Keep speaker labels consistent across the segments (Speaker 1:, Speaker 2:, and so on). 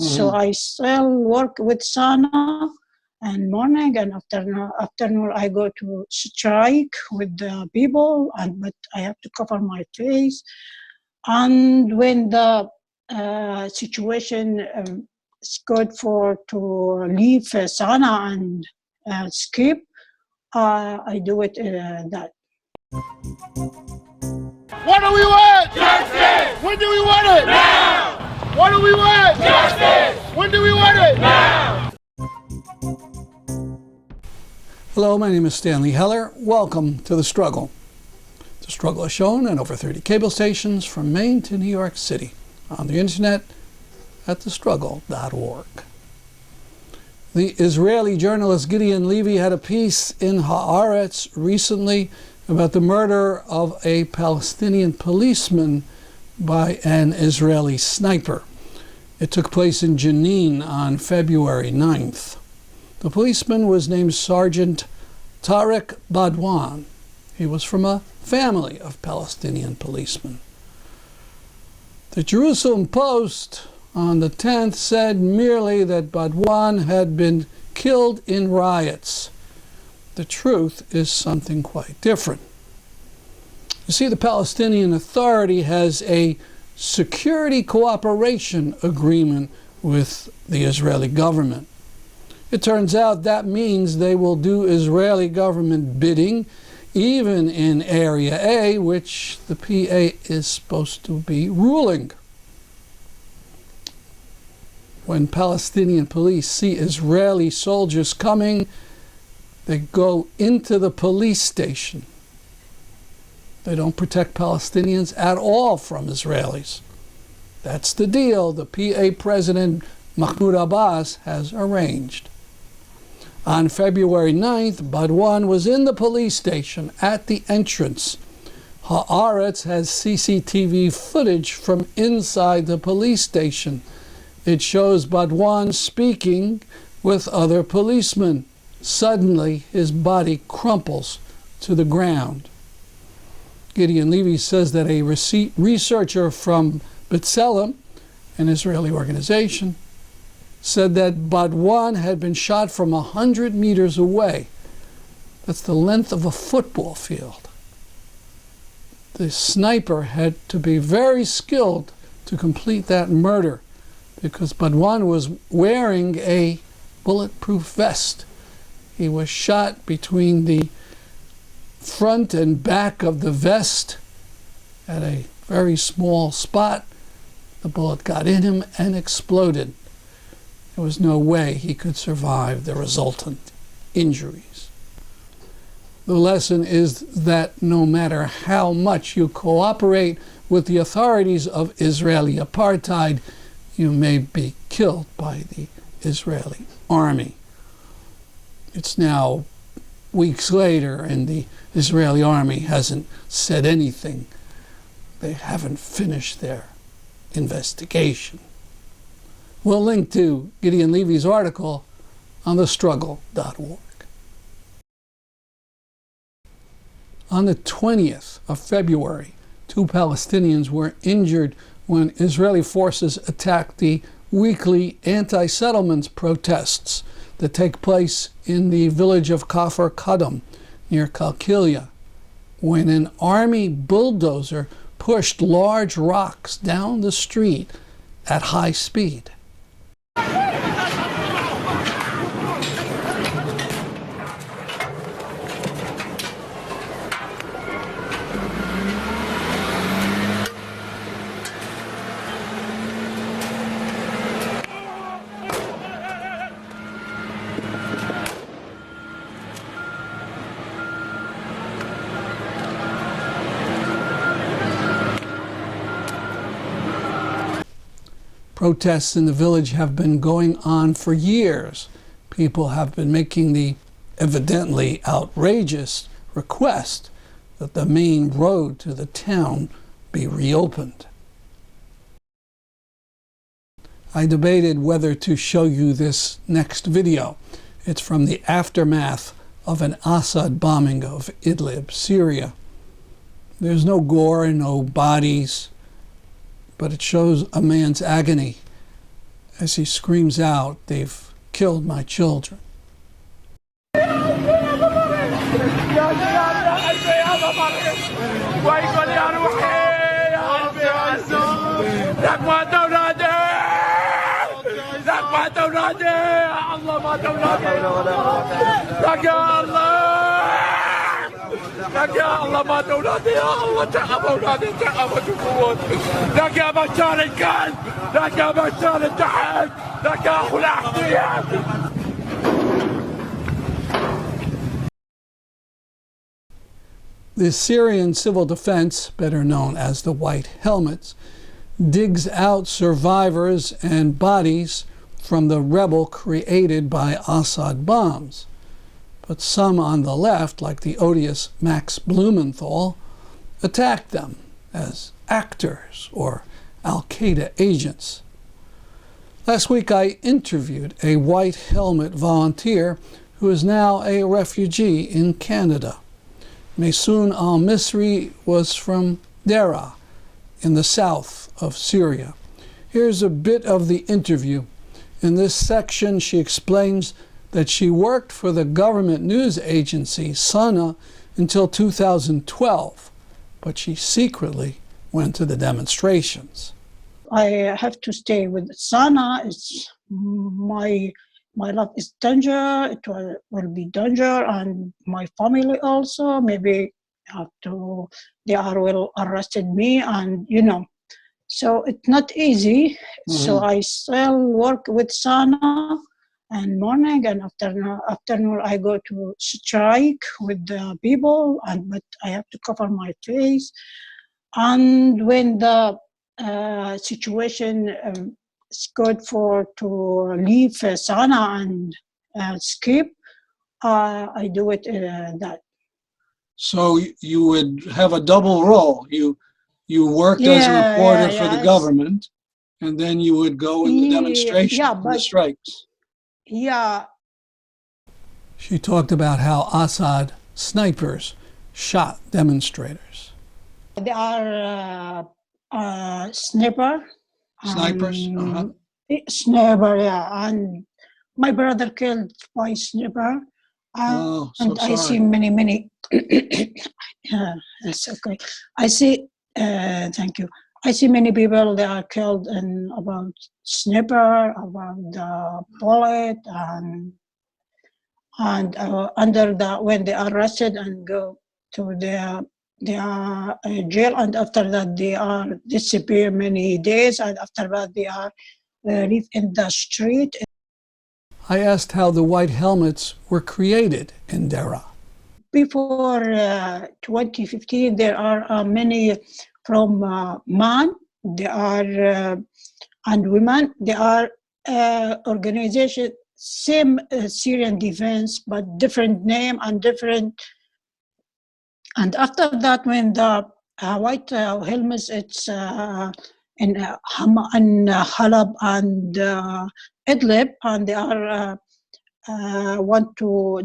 Speaker 1: So I still work with Sana, and morning and afternoon I go to strike with the people, but I have to cover my face. And when the situation is good to leave Sana and skip, I do it that.
Speaker 2: What do we want? Justice! When do we want it? Now! What do we want? Justice! When do we want it? Now!
Speaker 3: Hello, my name is Stanley Heller. Welcome to The Struggle. The Struggle is shown on over 30 cable stations from Maine to New York City, on the internet at thestruggle.org. The Israeli journalist Gideon Levy had a piece in Haaretz recently about the murder of a Palestinian policeman by an Israeli sniper. It took place in Jenin on February 9th. The policeman was named Sergeant Tarek Badwan. He was from a family of Palestinian policemen. The Jerusalem Post on the 10th said merely that Badwan had been killed in riots. The truth is something quite different. You see, the Palestinian Authority has a security cooperation agreement with the Israeli government. It turns out that means they will do Israeli government bidding, even in Area A, which the PA is supposed to be ruling. When Palestinian police see Israeli soldiers coming, they go into the police station. They don't protect Palestinians at all from Israelis. That's the deal the PA President Mahmoud Abbas has arranged. On February 9th, Badwan was in the police station at the entrance. Haaretz has CCTV footage from inside the police station. It shows Badwan speaking with other policemen. Suddenly, his body crumples to the ground. Gideon Levy says that a researcher from B'Tselem, an Israeli organization, said that Badwan had been shot from 100 meters away. That's the length of a football field. The sniper had to be very skilled to complete that murder, because Badwan was wearing a bulletproof vest. He was shot between the front and back of the vest at a very small spot. The bullet got in him and exploded. There was no way he could survive the resultant injuries. The lesson is that no matter how much you cooperate with the authorities of Israeli apartheid, you may be killed by the Israeli army. It's now weeks later, and the Israeli army hasn't said anything. They haven't finished their investigation. We'll link to Gideon Levy's article on thestruggle.org. On the 20th of February, 2 Palestinians were injured when Israeli forces attacked the weekly anti-settlements protests that take place in the village of Kafr Quddoum near Kalkilia, when an army bulldozer pushed large rocks down the street at high speed. Protests in the village have been going on for years. People have been making the evidently outrageous request that the main road to the town be reopened. I debated whether to show you this next video. It's from the aftermath of an Assad bombing of Idlib, Syria. There's no gore and no bodies, but it shows a man's agony as he screams out, "They've killed my children."
Speaker 2: لك يا الله ما اولادي يا الله تعب اولادي تعب وجفوت لك يا بشار الكلب لك يا بشار الجحيم لك يا اخو الاحذيه.
Speaker 3: The Syrian civil defense, better known as the White Helmets, digs out survivors and bodies from the rebel created by Assad bombs. But some on the left, like the odious Max Blumenthal, attacked them as actors or Al-Qaeda agents. Last week I interviewed a White Helmet volunteer who is now a refugee in Canada. Mayson Al-Misri was from Deraa in the south of Syria. Here's a bit of the interview. In this section, she explains that she worked for the government news agency, Sana, until 2012, but she secretly went to the demonstrations.
Speaker 1: I have to stay with Sana. It's my life is danger. It will be danger, and my family also. Maybe they will arrested me, and so it's not easy. So I still work with Sana, and morning and afternoon I go to strike with the people, but I have to cover my face. And when the situation is good to leave Sana and skip, I do it that.
Speaker 3: So you would have a double role. You worked as a reporter for the government, and then you would go in the demonstrations and the strikes.
Speaker 1: Yeah.
Speaker 3: She talked about how Assad snipers shot demonstrators.
Speaker 1: They are snipers. Sniper, yeah. And my brother killed by sniper. And I see many. That's okay. I see. Thank you. I see many people they are killed in about sniper, about the bullet, and under the when they are arrested and go to their jail, and after that they are disappear many days, and after that they are live in the street.
Speaker 3: I asked how the White Helmets were created in Deraa.
Speaker 1: Before 2015, there are many from men, there are and women. There are organization, same Syrian defense, but different name and different. And after that, when the White Helmets, it's in Halab and Idlib, and they are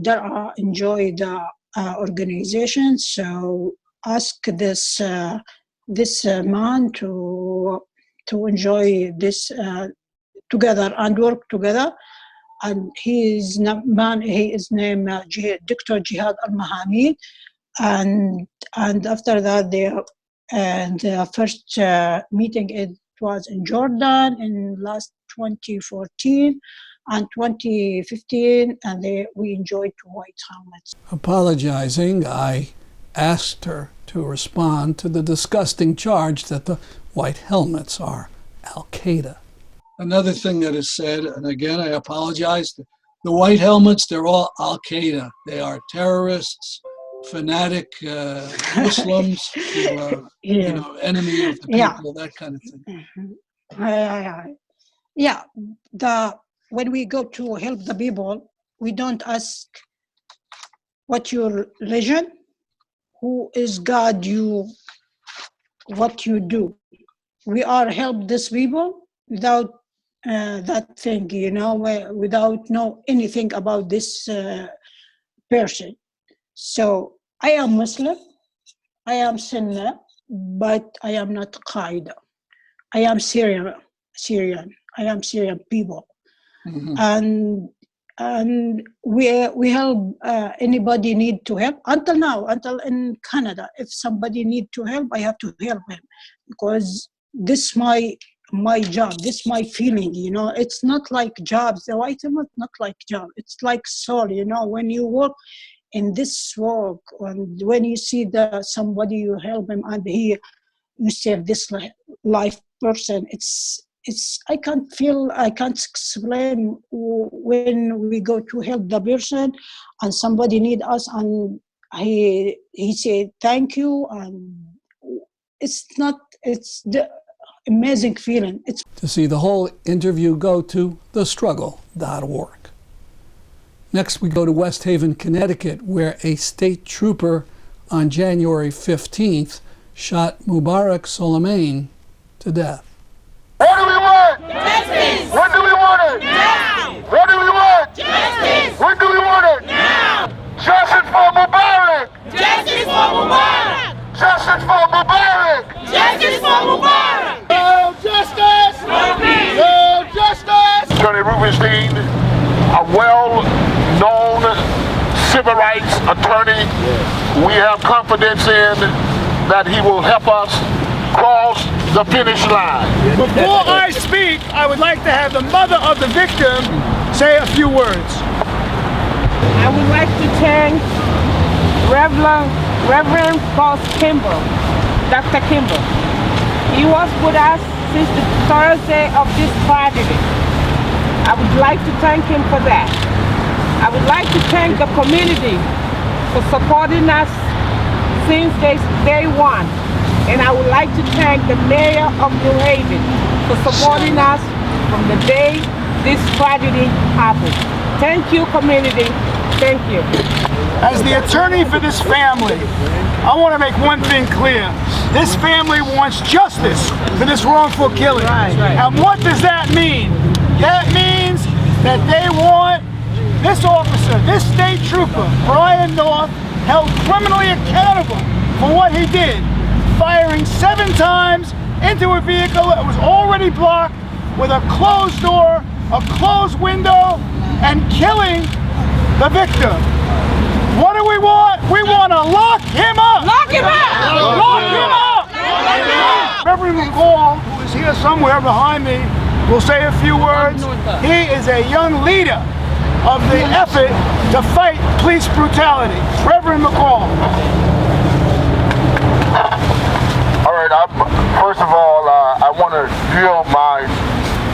Speaker 1: they are enjoy the organization. So ask this man to enjoy this together and work together. And he is named Dr. Jihad Al-Mahamid. And after that, the first meeting it was in Jordan in last 2014 and 2015, and we enjoyed White Helmets.
Speaker 3: Apologizing, I asked her to respond to the disgusting charge that the White Helmets are Al-Qaeda. Another thing that is said, and again I apologize, the White Helmets, they're all Al-Qaeda. They are terrorists, fanatic Muslims who are enemy of the people, that kind of thing.
Speaker 1: When we go to help the people, we don't ask what your religion, who is God, what you do. We are help these people without that thing, without know anything about this person. So I am Muslim, I am Sunni, but I am not Qaeda. I am Syrian. I am Syrian people.
Speaker 3: Mhm.
Speaker 1: And we help anybody need to help until now, until in Canada. If somebody need to help, I have to help him, because this my job, this my feeling, you know. It's not like jobs, the white is not like job, it's like soul, you know. When you work in this work, and when you see somebody, you help him, and you save this life person, it's I can't explain when we go to help the person and somebody need us and he said thank you, and it's the amazing feeling. It's
Speaker 3: To see the whole interview, go to thestruggle.org. Next, we go to West Haven, Connecticut, where a state trooper on January 15th shot Mubarak Soulemane to death.
Speaker 2: What do we want?
Speaker 4: Justice!
Speaker 2: When do we want it?
Speaker 4: Now!
Speaker 2: What do we want?
Speaker 4: Justice!
Speaker 2: When do we want it?
Speaker 4: Now!
Speaker 2: Justice for Mubarak!
Speaker 4: Justice for Mubarak!
Speaker 2: Justice for Mubarak!
Speaker 4: Justice for Mubarak!
Speaker 2: No justice!
Speaker 4: No peace!
Speaker 2: No justice! Attorney Rubenstein, a well-known civil rights attorney. We have confidence in that he will help us cross the finish line.
Speaker 5: Before I speak, I would like to have the mother of the victim say a few words.
Speaker 6: I would like to thank Reverend Kimball, Dr. Kimball. He was with us since the Thursday of this tragedy. I would like to thank him for that. I would like to thank the community for supporting us since day one. And I would like to thank the mayor of New Haven for supporting us from the day this tragedy happened. Thank you, community. Thank you.
Speaker 5: As the attorney for this family, I want to make one thing clear. This family wants justice for this wrongful killing. And what does that mean? That means that they want this officer, this state trooper, Brian North, held criminally accountable for what he did, firing 7 times into a vehicle that was already blocked with a closed door, a closed window, and killing the victim. What do we want? We want to lock him up!
Speaker 4: Lock him up!
Speaker 5: Lock him up!
Speaker 4: Lock him up!
Speaker 5: Reverend McCall, who is here somewhere behind me, will say a few words. He is a young leader of the effort to fight police brutality. Reverend McCall.
Speaker 2: All right, first of all, I want to yield my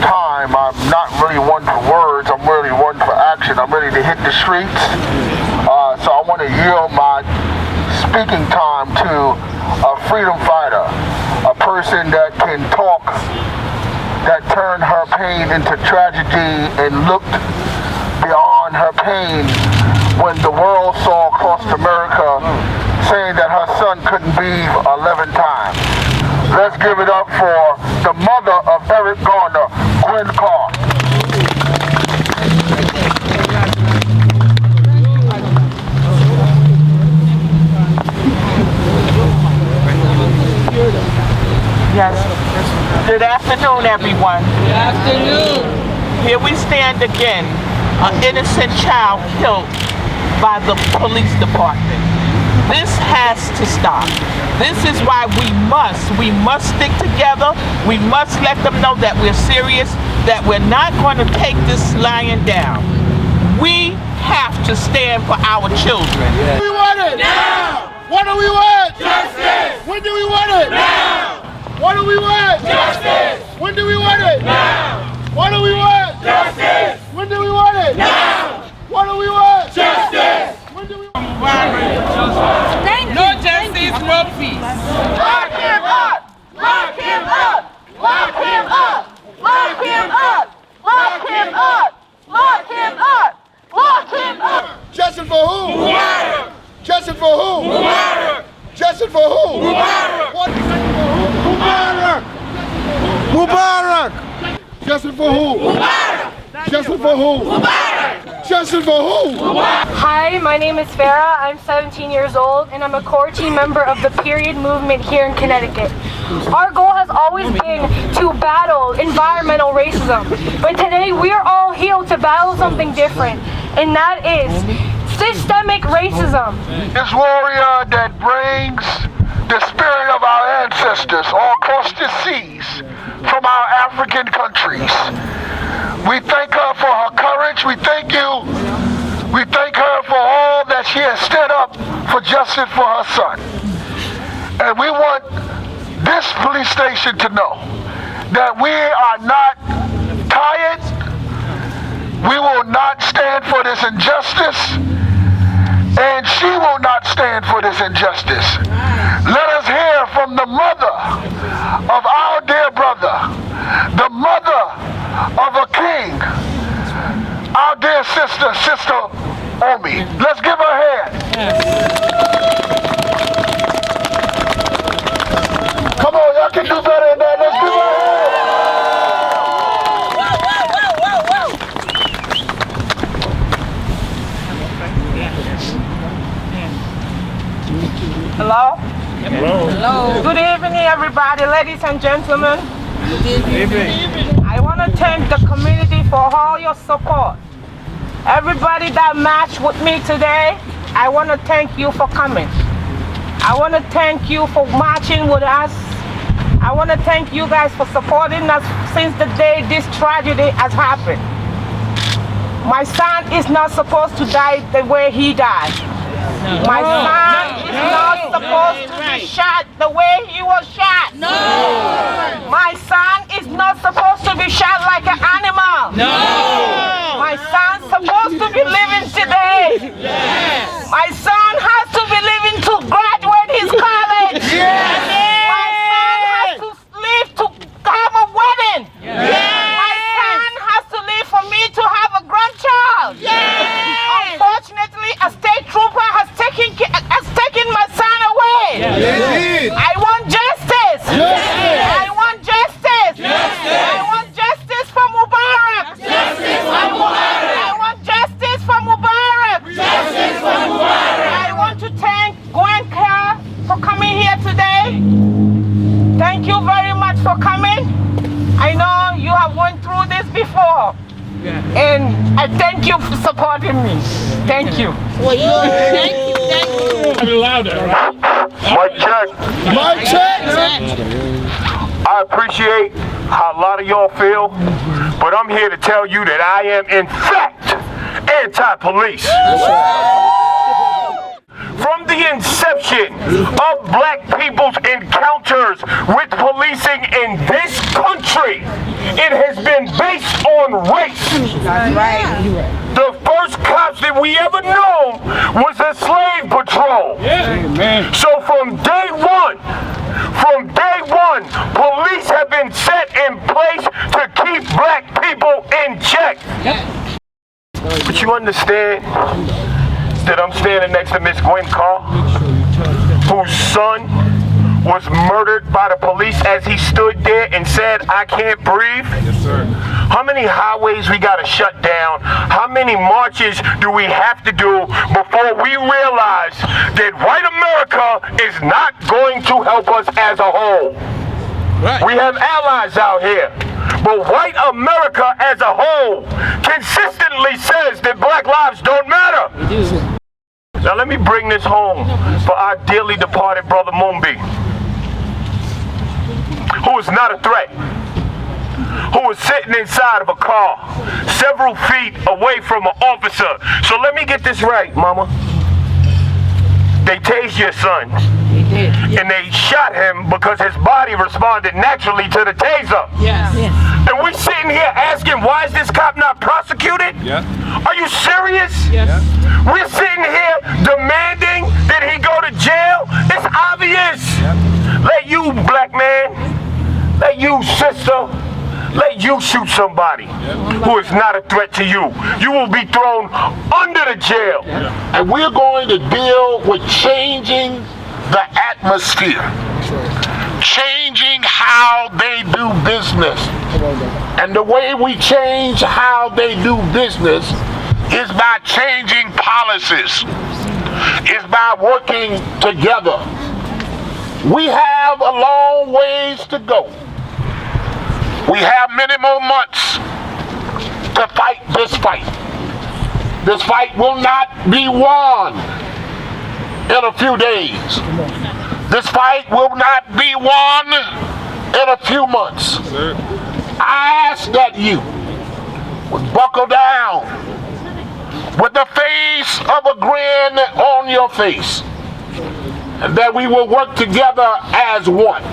Speaker 2: time. I'm not really one for words, I'm really one for action. I'm ready to hit the streets. So I want to yield my speaking time to a freedom fighter, a person that can talk, that turned her pain into tragedy and looked beyond her pain when the world saw across America saying that her son couldn't breathe 11 times. Let's give it up for the mother of Eric Garner, Gwen Clark.
Speaker 7: Yes. Good afternoon, everyone. Good afternoon. Here we stand again, an innocent child killed by the police department. This has to stop. This is why we must stick together. We must let them know that we're serious, that we're not going to take this lying down. We have to stand for our children.
Speaker 2: What do we want it? Now! What do we want? Justice! When do we want it? Now! What do we want? Justice! When do we want it? Now! What do we want? Justice! When do we want it? Now! What do we want? Justice! When do we want it?
Speaker 4: Thank you. No justice, no peace.
Speaker 2: Lock him up! Lock him up! Lock him up! Lock him up! Lock him up! Lock him up! Lock him up! Justice for who? Mubarak! Justice for who? Mubarak! Justice for who? Mubarak! What? Mubarak! Mubarak! Justice for who? Mubarak! Justice for who? Mubarak! Justice for who? Mubarak!
Speaker 8: Hi, my name is Farah. I'm 17 years old, and I'm a core team member of the Period movement here in Connecticut. Our goal has always been to battle environmental racism. But today we are all here to battle something different, and that is systemic racism.
Speaker 2: This warrior that brings the spirit of our ancestors all across the seas from our African countries. We thank her for her courage. We thank you. We thank her for all that she has stood up for justice for her son. And we want this police station to know that we are not tired. We will not stand for this injustice. And she will not stand for this injustice. Let us hear from the mother of our dear brother, the mother of a king, our dear sister, Sister Omi. Let's give her a hand. Come on, y'all can do better than that. Let's give her a hand.
Speaker 6: Hello? Hello. Good evening, everybody, ladies and gentlemen. Good evening. I want to thank the community for all your support. Everybody that matched with me today, I want to thank you for coming. I want to thank you for marching with us. I want to thank you guys for supporting us since the day this tragedy has happened. My son is not supposed to die the way he died. My son is not supposed to be shot the way he was shot.
Speaker 4: No.
Speaker 6: My son is not supposed to be shot like an animal.
Speaker 4: No.
Speaker 6: My son's supposed to be living today.
Speaker 4: Yes.
Speaker 6: My son has to be living to graduate his college.
Speaker 4: Yes.
Speaker 6: My son has to live to have a wedding.
Speaker 4: Yes.
Speaker 6: My son has to live for me to have a grandchild.
Speaker 4: Yes.
Speaker 6: Unfortunately, a state trooper has taken my son away.
Speaker 4: Yes.
Speaker 6: I want justice.
Speaker 4: Justice.
Speaker 6: I want justice.
Speaker 4: Justice.
Speaker 6: I want justice for Mubarak.
Speaker 4: Justice for Mubarak.
Speaker 6: I want justice for Mubarak.
Speaker 4: Justice for Mubarak.
Speaker 6: I want to thank Gwen Kerr for coming here today. Thank you very much for coming. I know you have went through this before. And I thank you for supporting me. Thank you.
Speaker 4: Thank you. Thank you. Louder.
Speaker 2: Mic check.
Speaker 5: Mic check.
Speaker 2: I appreciate how a lot of y'all feel, but I'm here to tell you that I am, in fact, anti-police. From the inception of black people's encounters with policing in this country, it has been based on race.
Speaker 6: That's right.
Speaker 2: The first cops that we ever knew was the slave patrol.
Speaker 5: Amen.
Speaker 2: So from day one, police have been set in place to keep black people in check. But you understand that I'm standing next to Miss Gwen Carr, whose son was murdered by the police as he stood there and said, "I can't breathe"?
Speaker 5: Yes, sir.
Speaker 2: How many highways we gotta shut down? How many marches do we have to do before we realize that white America is not going to help us as a whole?
Speaker 5: Right.
Speaker 2: We have allies out here, but white America as a whole consistently says that black lives don't matter. Now let me bring this home for our dearly departed brother Mubi, who is not a threat, who was sitting inside of a car several feet away from an officer. So let me get this right, mama. They tased your son.
Speaker 6: They did.
Speaker 2: And they shot him because his body responded naturally to the taser.
Speaker 6: Yes. Yes.
Speaker 2: And we sitting here asking, why is this cop not prosecuted?
Speaker 5: Yeah.
Speaker 2: Are you serious?
Speaker 6: Yes.
Speaker 2: We're sitting here demanding that he go to jail. It's obvious. Let you, black man, let you, sister, let you shoot somebody who is not a threat to you. You will be thrown under the jail. And we're going to deal with changing the atmosphere, changing how they do business. And the way we change how they do business is by changing policies, is by working together. We have a long ways to go. We have many more months to fight this fight. This fight will not be won in a few days. This fight will not be won in a few months. I ask that you would buckle down with the face of a grin on your face, and that we will work together as one.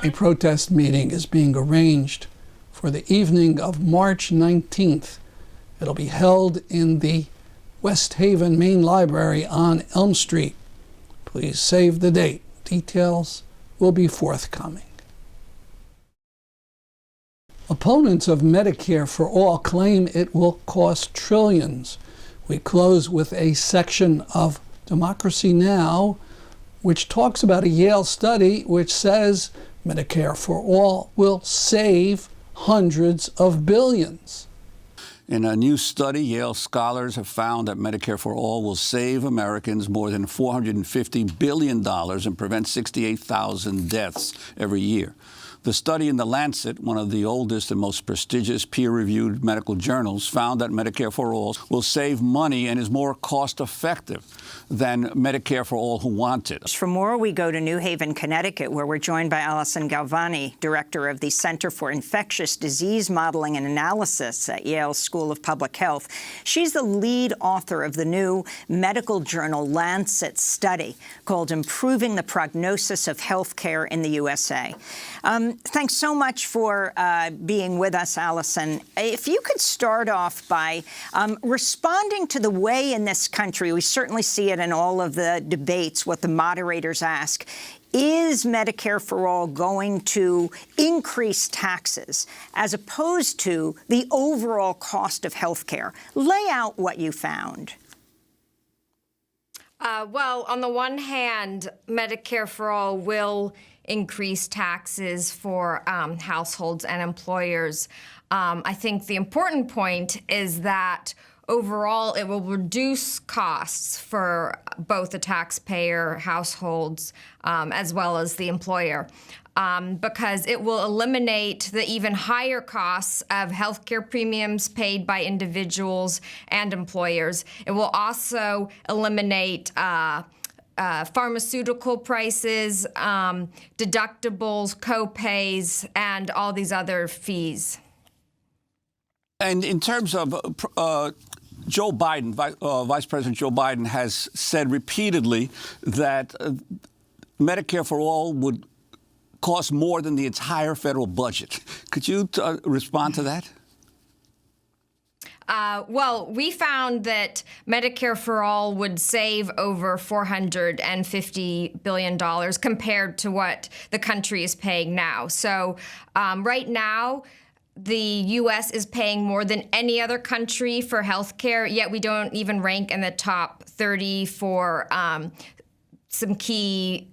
Speaker 3: A protest meeting is being arranged for the evening of March 19th. It'll be held in the West Haven Main Library on Elm Street. Please save the date. Details will be forthcoming. Opponents of Medicare for All claim it will cost trillions. We close with a section of Democracy Now!, which talks about a Yale study which says Medicare for All will save hundreds of billions.
Speaker 9: In a new study, Yale scholars have found that Medicare for All will save Americans more than $450 billion and prevent 68,000 deaths every year. The study in The Lancet, one of the oldest and most prestigious peer-reviewed medical journals, found that Medicare for All will save money and is more cost-effective than Medicare for All who want it.
Speaker 10: For more, we go to New Haven, Connecticut, where we're joined by Allison Galvani, director of the Center for Infectious Disease Modeling and Analysis at Yale School of Public Health. She's the lead author of the new medical journal Lancet study called Improving the Prognosis of Healthcare in the USA. Thanks so much for being with us, Allison. If you could start off by responding to the way in this country, we certainly see it in all of the debates, what the moderators ask, is Medicare for All going to increase taxes as opposed to the overall cost of health care? Lay out what you found.
Speaker 11: Well, on the one hand, Medicare for All will increase taxes for households and employers. I think the important point is that overall it will reduce costs for both the taxpayer, households, as well as the employer. Because it will eliminate the even higher costs of healthcare premiums paid by individuals and employers. It will also eliminate pharmaceutical prices, deductibles, co-pays, and all these other fees.
Speaker 9: And in terms of Joe Biden, Vice President Joe Biden has said repeatedly that Medicare for All would cost more than the entire federal budget. Could you respond to that?
Speaker 11: Well, we found that Medicare for All would save over $450 billion compared to what the country is paying now. So right now, the U.S. is paying more than any other country for health care, yet we don't even rank in the top 30 for some key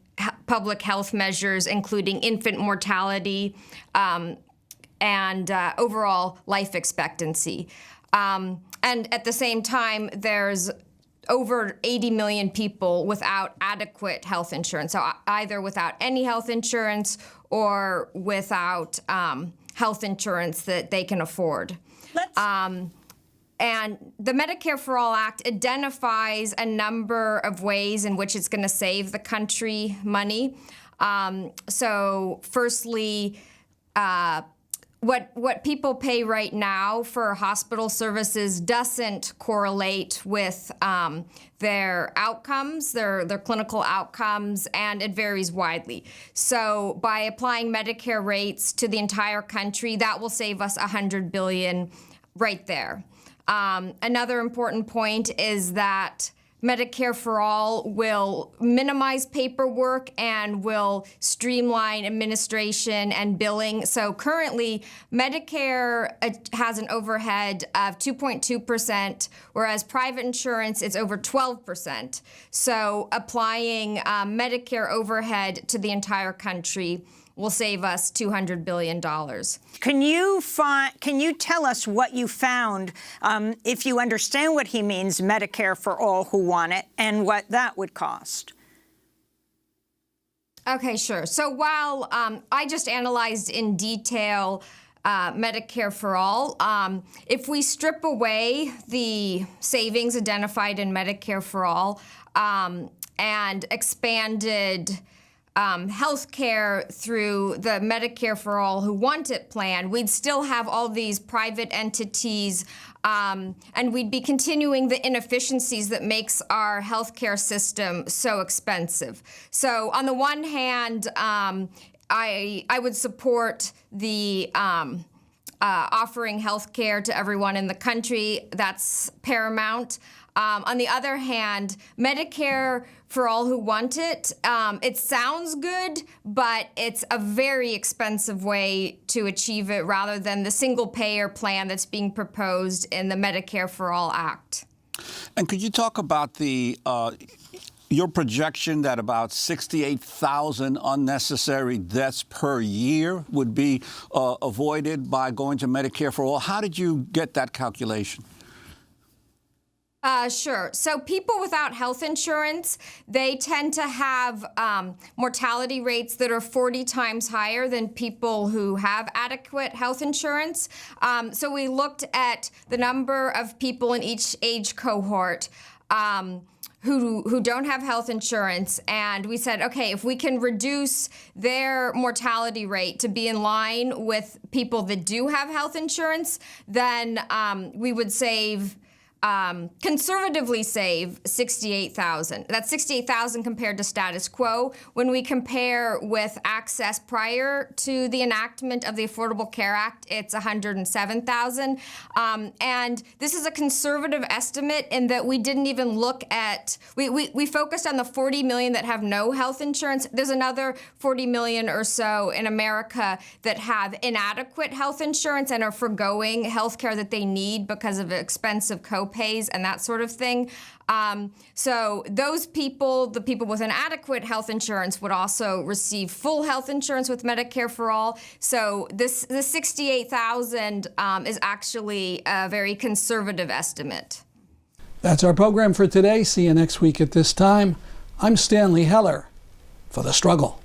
Speaker 11: public health measures, including infant mortality and overall life expectancy. And at the same time, there's over 80 million people without adequate health insurance, so either without any health insurance or without health insurance that they can afford. And the Medicare for All Act identifies a number of ways in which it's going to save the country money. So firstly, what people pay right now for hospital services doesn't correlate with their outcomes, their clinical outcomes, and it varies widely. So by applying Medicare rates to the entire country, that will save us $100 billion right there. Another important point is that Medicare for All will minimize paperwork and will streamline administration and billing. So currently, Medicare has an overhead of 2.2%, whereas private insurance is over 12%. So applying Medicare overhead to the entire country will save us $200 billion.
Speaker 10: Can you tell us what you found, if you understand what he means, Medicare for All who want it, and what that would cost?
Speaker 11: Okay, sure. So while I just analyzed in detail Medicare for All, if we strip away the savings identified in Medicare for All and expanded health care through the Medicare for All Who Want It plan, we'd still have all these private entities, and we'd be continuing the inefficiencies that makes our healthcare system so expensive. So on the one hand, I would support the offering health care to everyone in the country. That's paramount. On the other hand, Medicare for All Who Want It, it sounds good, but it's a very expensive way to achieve it rather than the single-payer plan that's being proposed in the Medicare for All Act.
Speaker 9: And could you talk about the your projection that about 68,000 unnecessary deaths per year would be avoided by going to Medicare for All? How did you get that calculation?
Speaker 11: Sure. So people without health insurance, they tend to have mortality rates that are 40 times higher than people who have adequate health insurance. So we looked at the number of people in each age cohort who don't have health insurance, and we said, okay, if we can reduce their mortality rate to be in line with people that do have health insurance, then we would save conservatively save 68,000. That's 68,000 compared to status quo. When we compare with access prior to the enactment of the Affordable Care Act, it's 107,000. And this is a conservative estimate in that we didn't even look at, we focused on the 40 million that have no health insurance. There's another 40 million or so in America that have inadequate health insurance and are forgoing health care that they need because of expensive copays and that sort of thing. So those people, the people with inadequate health insurance, would also receive full health insurance with Medicare for All. So the 68,000 is actually a very conservative estimate.
Speaker 3: That's our program for today. See you next week at this time. I'm Stanley Heller for The Struggle.